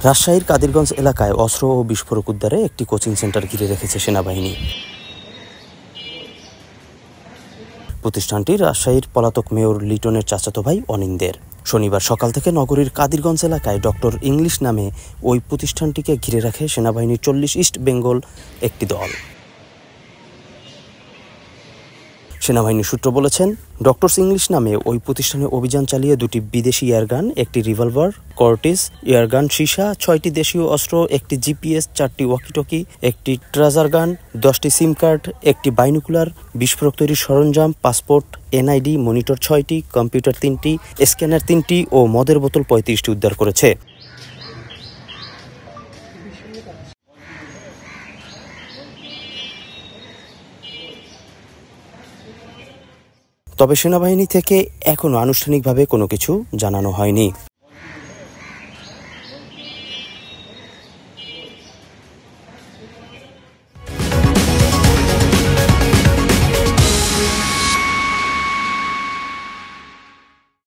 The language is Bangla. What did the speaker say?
রাজশাহীর কাদিরগঞ্জ এলাকায় অস্ত্র ও বিস্ফোরক উদ্ধারে একটি কোচিং সেন্টার ঘিরে রেখেছে সেনাবাহিনী। প্রতিষ্ঠানটি রাজশাহীর পলাতক মেয়র লিটনের চাচাতো ভাই অনিন্দের। শনিবার সকাল থেকে নগরীর কাদিরগঞ্জ এলাকায় ডক্টর ইংলিশ নামে ওই প্রতিষ্ঠানটিকে ঘিরে রাখে সেনাবাহিনীর 40 ইস্ট বেঙ্গল একটি দল। সেনাবাহিনীর সূত্র বলেছেন, ডক্টর ইংলিশ নামে ওই প্রতিষ্ঠানে অভিযান চালিয়ে 2টি বিদেশি এয়ারগান, একটি রিভলভার, কর্টিস এয়ারগান সীসা, 6টি দেশীয় অস্ত্র, একটি জিপিএস, 4টি ওয়াকিটকি, একটি ট্রেজার গান, 10টি সিম কার্ড, একটি বাইনোকুলার, বিস্ফোরক তৈরির সরঞ্জাম, পাসপোর্ট, এনআইডি, মনিটর 6টি, কম্পিউটার 3টি, স্ক্যানার 3টি ও মদের বোতল 35টি উদ্ধার করেছে। তবে সেনাবাহিনী থেকে এখনও আনুষ্ঠানিকভাবে কোনো কিছু জানানো হয়নি।